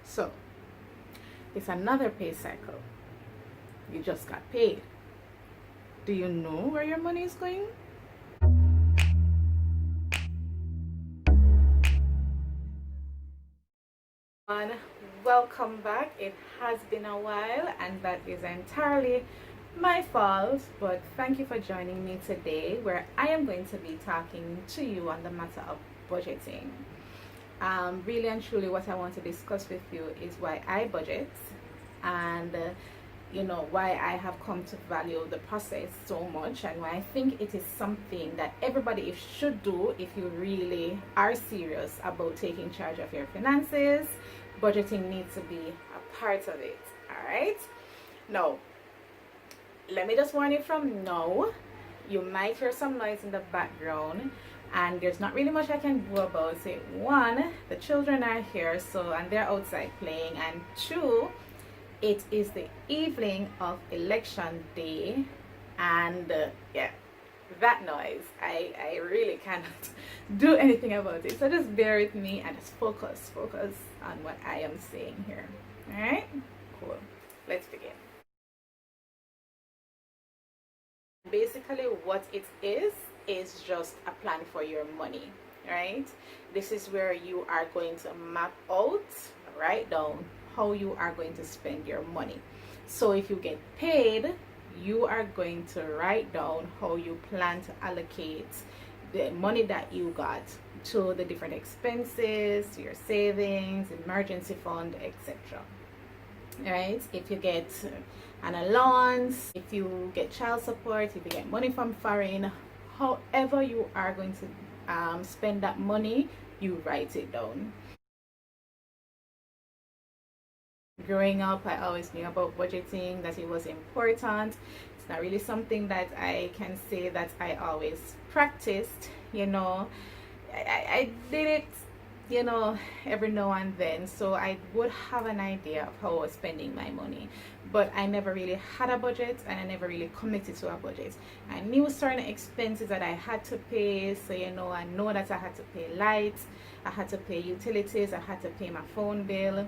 So it's another pay cycle. You just got paid. Do you know where your money is going? And welcome back. It has been a while, and that is entirely my fault, but thank you for joining me today, where I am going to be talking to you on the matter of budgeting. Really and truly, what I want to discuss with you is why I budget, and why I have come to value the process so much, and why I think it is something that everybody should do if you really are serious about taking charge of your finances. Budgeting needs to be a part of it. All right, now let me just warn you from now, you might hear some noise in the background, and there's not really much I can do about it. One, the children are here, and they're outside playing, and two, it is the evening of election day, and that noise, I really cannot do anything about it. So just bear with me and just focus on what I am saying here. All right, cool. Let's begin. Basically, what it is just a plan for your money, right? This is where you are going to map out, write down how you are going to spend your money. So if you get paid, you are going to write down how you plan to allocate the money that you got to the different expenses, your savings, emergency fund, etc. Right? If you get an allowance, if you get child support, if you get money from foreign, however you are going to spend that money, you write it down. Growing up, I always knew about budgeting, that it was important. It's not really something that I can say that I always practiced. I did it every now and then, so I would have an idea of how I was spending my money, but I never really had a budget, and I never really committed to a budget. I knew certain expenses that I had to pay, so I know that I had to pay lights, I had to pay utilities, I had to pay my phone bill,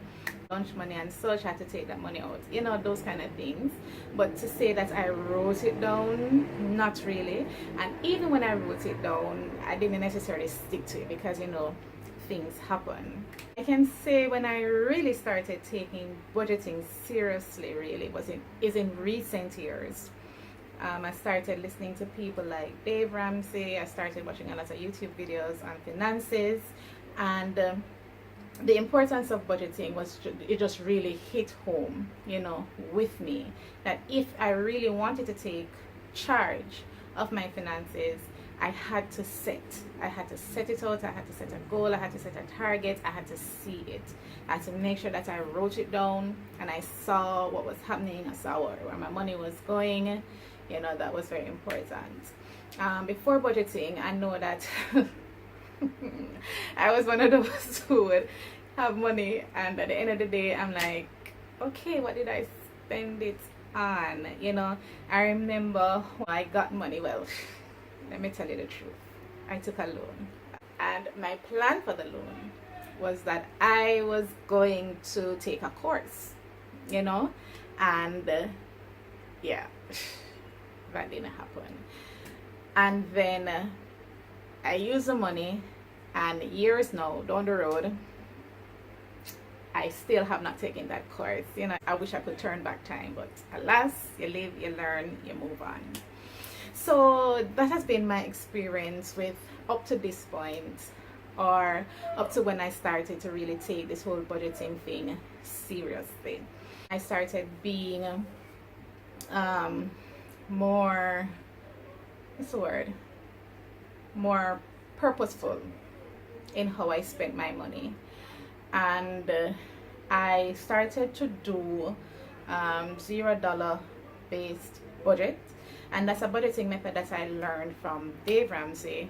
lunch money and such. I had to take that money out, those kind of things. But to say that I wrote it down, not really. And even when I wrote it down, I didn't necessarily stick to it, because things happen. I can say when I really started taking budgeting seriously is in recent years. I started listening to people like Dave Ramsey. I started watching a lot of YouTube videos on finances, and the importance of budgeting it just really hit home, with me, that if I really wanted to take charge of my finances, I had to set it out, I had to set a goal, I had to set a target, I had to see it. I had to make sure that I wrote it down, and I saw what was happening, I saw where my money was going. That was very important. Before budgeting, I know that I was one of those who would have money, and at the end of the day, I'm like, okay, what did I spend it on? I remember when I got money, well, let me tell you the truth. I took a loan, and my plan for the loan was that I was going to take a course, and that didn't happen. And then I used the money, and years now down the road, I still have not taken that course. I wish I could turn back time, but alas, you live, you learn, you move on. So that has been my experience with up to this point, or up to when I started to really take this whole budgeting thing seriously. I started being more purposeful in how I spent my money, and I started to do $0 based budget. And that's a budgeting method that I learned from Dave Ramsey,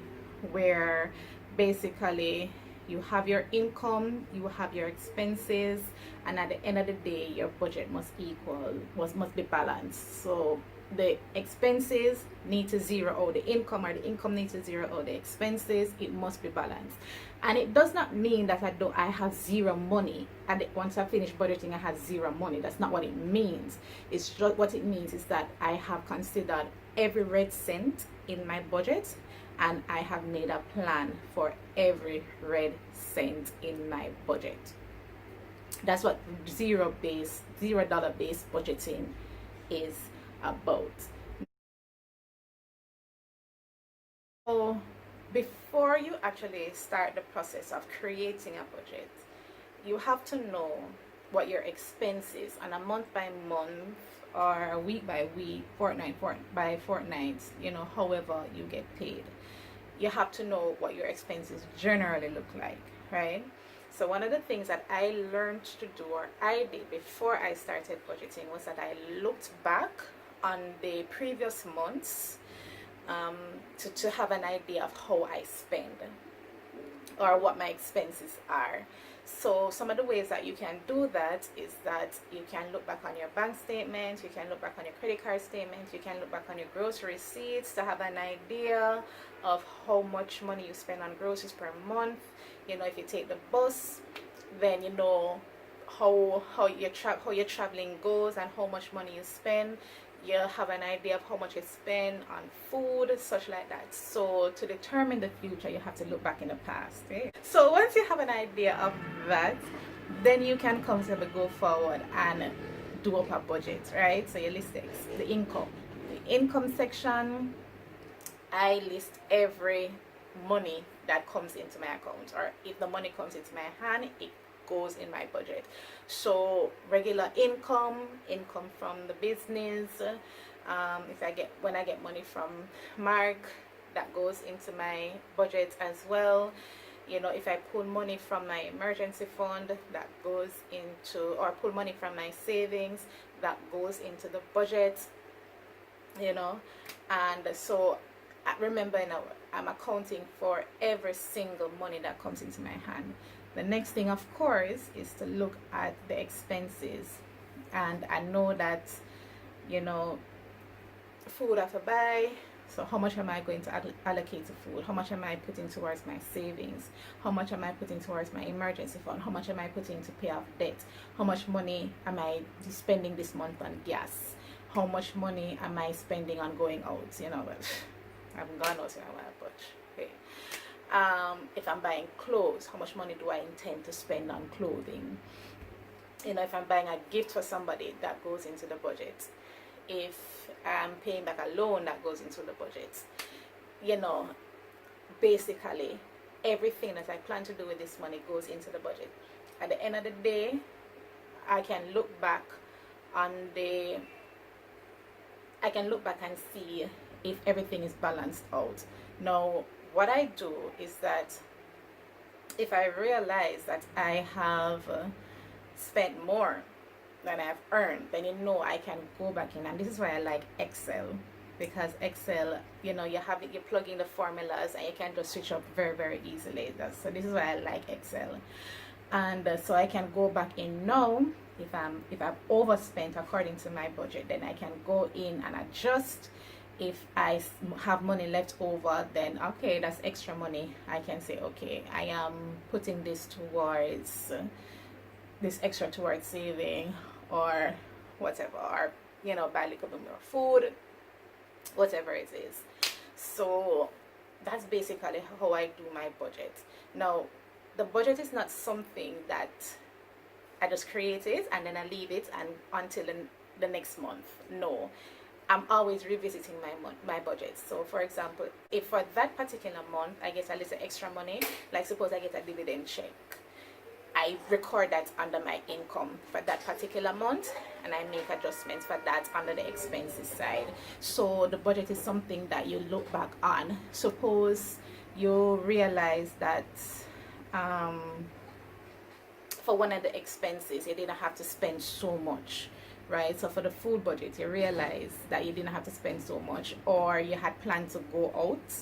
where basically you have your income, you have your expenses, and at the end of the day, your budget must be balanced. So the expenses need to zero out the income, or the income needs to zero out the expenses. It must be balanced. And it does not mean that I have zero money, and once I finish budgeting I have zero money. That's not what it means. It's just, what it means is that I have considered every red cent in my budget, and I have made a plan for every red cent in my budget. That's what $0 based budgeting is about. So before you actually start the process of creating a budget, you have to know what your expenses on a month by month, or a week by week, fortnight by fortnight, however you get paid. You have to know what your expenses generally look like, right? So one of the things that I learned to do, or I did before I started budgeting, was that I looked back on the previous months, to have an idea of how I spend, or what my expenses are. So some of the ways that you can do that is that you can look back on your bank statement, you can look back on your credit card statement, you can look back on your grocery receipts to have an idea of how much money you spend on groceries per month. If you take the bus, then you know how your traveling goes and how much money you spend. You have an idea of how much you spend on food, such like that. So to determine the future, you have to look back in the past, right? So once you have an idea of that, then you can comfortably go forward and do up a budget, right? So you list the income section. I list every money that comes into my account, or if the money comes into my hand, it goes in my budget. So regular income from the business, when I get money from Mark, that goes into my budget as well. If I pull money from my emergency fund, that goes into, or pull money from my savings, that goes into the budget. And so remember, I'm accounting for every single money that comes into my hand. The next thing, of course, is to look at the expenses. And I know that, food I have to buy. So how much am I going to allocate to food? How much am I putting towards my savings? How much am I putting towards my emergency fund? How much am I putting to pay off debt? How much money am I spending this month on gas? How much money am I spending on going out? I haven't gone out in a while, but hey. If I'm buying clothes, how much money do I intend to spend on clothing? If I'm buying a gift for somebody, that goes into the budget. If I'm paying back a loan, that goes into the budget. Basically everything that I plan to do with this money goes into the budget. At the end of the day, I can look back and see if everything is balanced out. Now, what I do is that if I realize that I have spent more than I've earned, then I can go back in. And this is why I like Excel, because Excel, you plug in the formulas and you can just switch up very, very easily. So this is why I like Excel. And so I can go back in now. If I've overspent according to my budget, then I can go in and adjust. If I have money left over, then okay, that's extra money. I can say, okay, I am putting this extra towards saving, or whatever, or buy a little bit more food, whatever it is. So that's basically how I do my budget. Now, the budget is not something that I just create it and then I leave it and until the next month. No, I'm always revisiting my budget. So for example, if for that particular month I get a little extra money, like suppose I get a dividend check, I record that under my income for that particular month, and I make adjustments for that under the expenses side. So the budget is something that you look back on. Suppose you realize that for one of the expenses you didn't have to spend so much, right? So for the food budget, you realize that you didn't have to spend so much, or you had planned to go out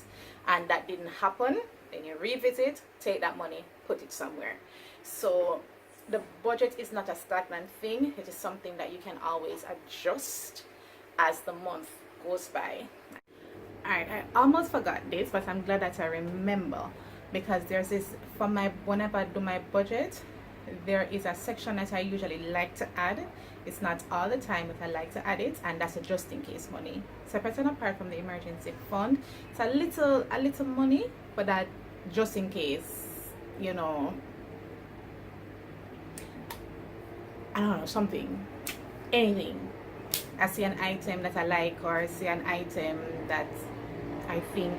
and that didn't happen. Then you revisit, take that money, put it somewhere. So the budget is not a stagnant thing. It is something that you can always adjust as the month goes by. Alright, I almost forgot this, but I'm glad that I remember, because there's this, for my, whenever I do my budget, there is a section that I usually like to add. It's not all the time, but I like to add it, and that's a just in case money. Separate and apart from the emergency fund, it's a little money, but that just in case, you know, I don't know, something, anything. I see an item that I like, or I see an item that I think,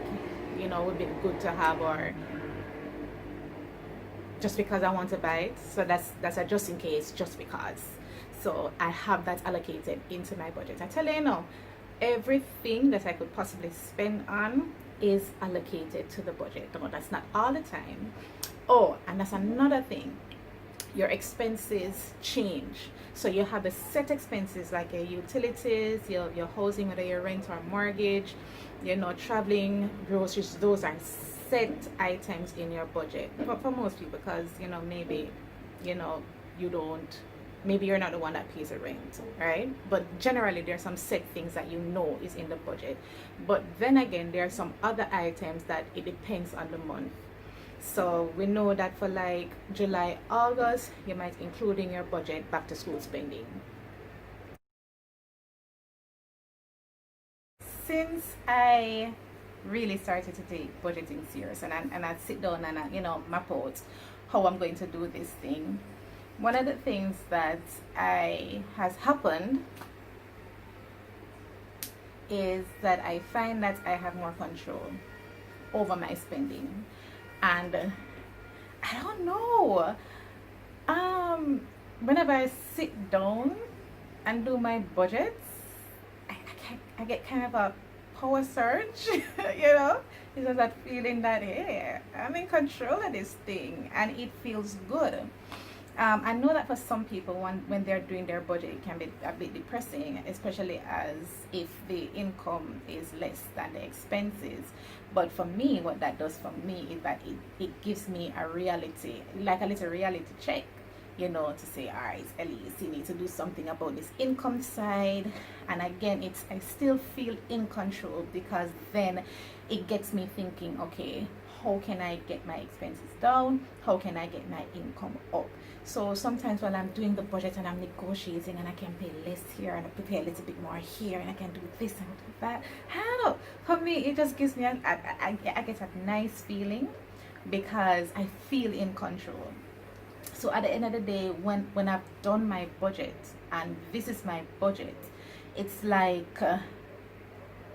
you know, would be good to have, or just because I want to buy it. So that's a just in case, just because. So I have that allocated into my budget. I tell you, everything that I could possibly spend on is allocated to the budget. No, that's not all the time. Oh, and that's another thing. Your expenses change. So you have the set expenses like your utilities, your housing, whether your rent or mortgage, traveling, groceries. Those are set items in your budget. But for most people, because maybe you don't, maybe you're not the one that pays the rent, right? But generally there are some set things that is in the budget. But then again, there are some other items that it depends on the month. So we know that for like July, August, you might include in your budget back to school spending. Since I really started to take budgeting serious, and I sit down and I, map out how I'm going to do this thing, one of the things that has happened is that I find that I have more control over my spending. And I don't know, whenever I sit down and do my budgets, I get kind of a power surge. It's just that feeling that, hey, I'm in control of this thing, and it feels good. I know that for some people, when they're doing their budget, it can be a bit depressing, especially as if the income is less than the expenses. But for me, what that does for me is that it gives me a reality, like a little reality check, to say, all right, Ellice, you need to do something about this income side. And again, I still feel in control, because then it gets me thinking, okay, how can I get my expenses down? How can I get my income up? So sometimes while I'm doing the budget and I'm negotiating, and I can pay less here and I pay a little bit more here, and I can do this and do that, I don't know. For me, it just gives me I get a nice feeling, because I feel in control. So at the end of the day, when I've done my budget, and this is my budget, it's like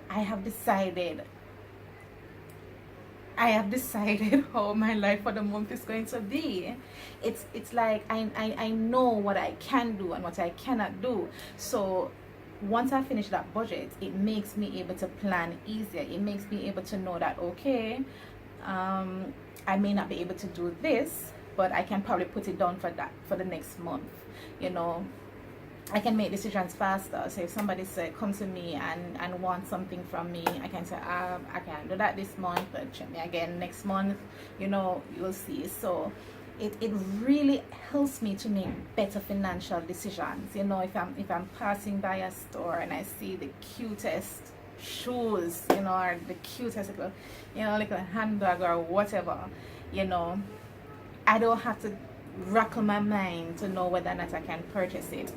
I have decided how my life for the month is going to be. It's like I know what I can do and what I cannot do. So once I finish that budget, it makes me able to plan easier. It makes me able to know that, okay, I may not be able to do this, but I can probably put it down for the next month. I can make decisions faster. So if somebody come to me and want something from me, I can say, I can't do that this month, but check me again next month. You'll see. So it really helps me to make better financial decisions. If I'm passing by a store and I see the cutest shoes, or the cutest little handbag or whatever, I don't have to rackle my mind to know whether or not I can purchase it.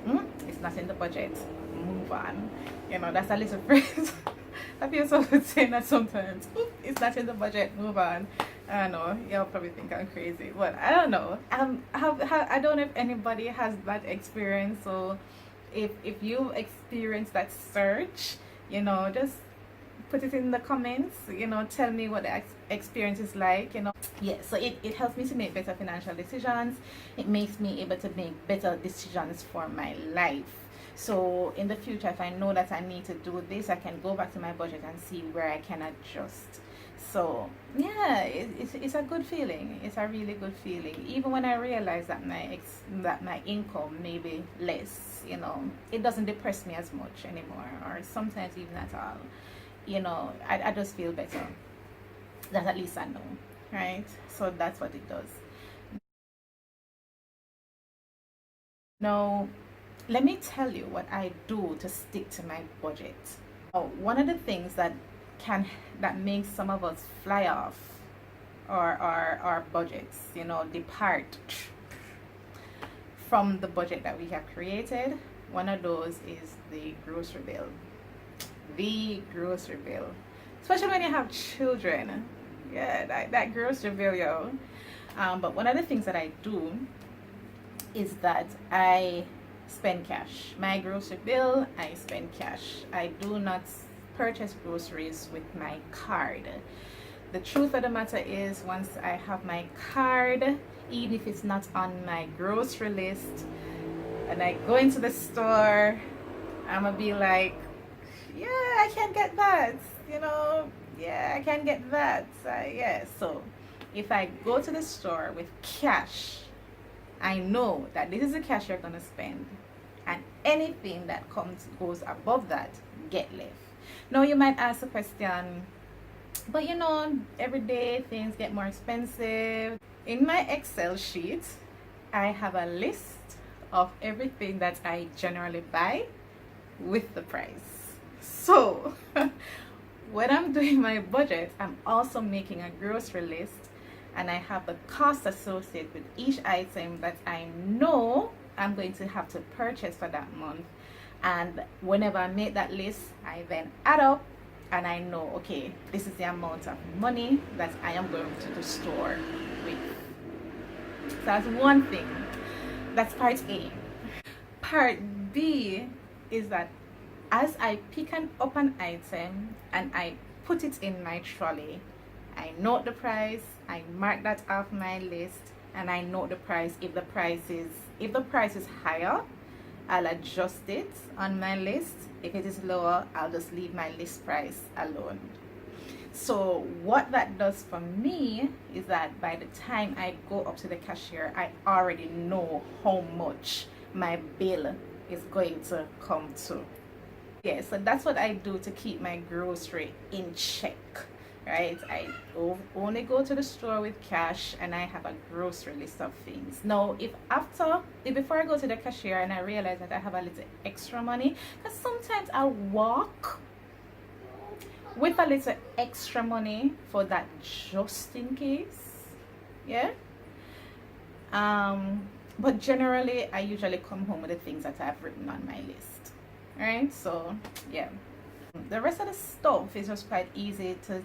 It's not in the budget. Move on. That's a little phrase. I feel so good saying that sometimes. It's not in the budget. Move on. I don't know. Y'all probably think I'm crazy, but I don't know. I don't know if anybody has that experience. So if you experience that surge, just put it in the comments. Tell me what the experience is like. Yeah, so it helps me to make better financial decisions. It makes me able to make better decisions for my life. So in the future, if I know that I need to do this, I can go back to my budget and see where I can adjust. So yeah, it's a good feeling. It's a really good feeling. Even when I realize that my income may be less, it doesn't depress me as much anymore, or sometimes even at all. I just feel better. That at least I know, right? So that's what it does. Now, let me tell you what I do to stick to my budget. One of the things can that makes some of us fly off our budgets, depart from the budget that we have created. One of those is the grocery bill. The grocery bill, especially when you have children. Yeah, that grocery bill, yo. But one of the things that I do is that I spend cash. My grocery bill, I spend cash. I do not purchase groceries with my card. The truth of the matter is, once I have my card, even if it's not on my grocery list, and I go into the store, I'm gonna be like, yeah, I can get that, yeah, I can get that. Yeah, so if I go to the store with cash, I know that this is the cash you're gonna spend, and anything that goes above that, get left. Now you might ask the question, but every day things get more expensive. In my Excel sheet, I have a list of everything that I generally buy with the price. So when I'm doing my budget, I'm also making a grocery list, and I have the cost associated with each item that I know I'm going to have to purchase for that month. And whenever I make that list, I then add up, and I know, okay, this is the amount of money that I am going to the store with. So that's one thing. That's part A. Part B is that as I pick up an item and I put it in my trolley, I note the price, I mark that off my list, and I note the price. If the price is higher, I'll adjust it on my list. If it is lower, I'll just leave my list price alone. So what that does for me is that by the time I go up to the cashier, I already know how much my bill is going to come to. Yeah, so that's what I do to keep my grocery in check, right? I only go to the store with cash, and I have a grocery list of things. Now, before I go to the cashier and I realize that I have a little extra money, because sometimes I walk with a little extra money for that, just in case. Yeah. But generally, I usually come home with the things that I've written on my list, right? So yeah, the rest of the stuff is just quite easy to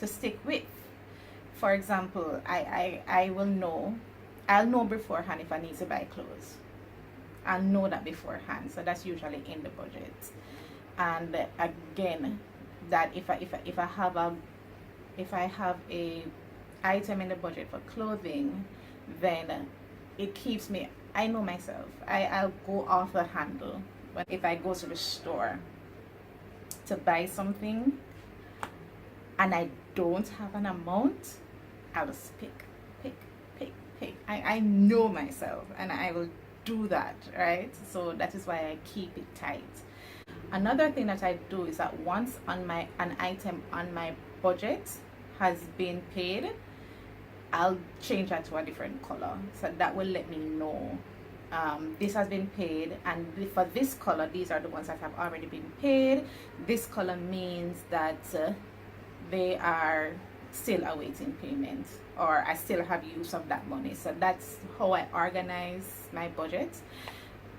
stick with. For example, I'll know beforehand if I need to buy clothes. I'll know that beforehand, so that's usually in the budget. And again, that if I have a item in the budget for clothing, then it keeps me, I know myself, I'll go off the handle. But if I go to the store to buy something and I don't have an amount, I'll just pick. I know myself, and I will do that, right? So that is why I keep it tight. Another thing that I do is that once an item on my budget has been paid, I'll change that to a different color, so that will let me know this has been paid, and for this color, these are the ones that have already been paid. This color means that they are still awaiting payment, or I still have use of that money. So that's how I organize my budget.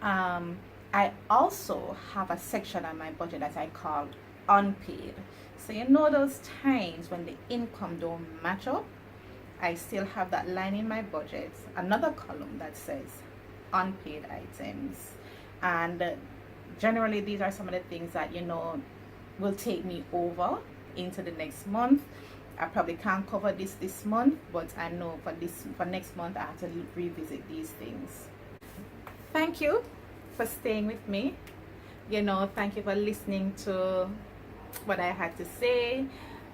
I also have a section on my budget that I call unpaid. So those times when the income don't match up, I still have that line in my budget, another column that says unpaid items. And generally these are some of the things that will take me over into the next month. I probably can't cover this month, but I know for next month I have to revisit these things. Thank you for staying with me. Thank you for listening to what I had to say.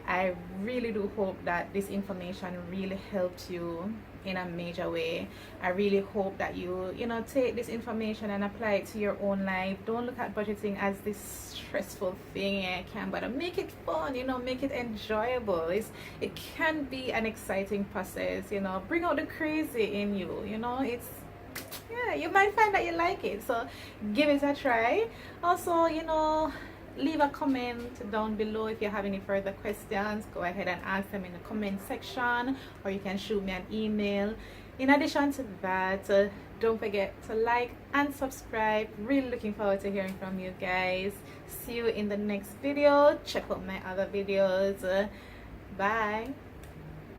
I really do hope that this information really helped you in a major way. I really hope that you take this information and apply it to your own life. Don't look at budgeting as this stressful thing. But make it fun, make it enjoyable. It can be an exciting process. Bring out the crazy in you. Yeah, you might find that you like it, so give it a try. Also, leave a comment down below if you have any further questions. Go ahead and ask them in the comment section, or you can shoot me an email. In addition to that, don't forget to like and subscribe. Really looking forward to hearing from you guys. See you in the next video. Check out my other videos. Bye.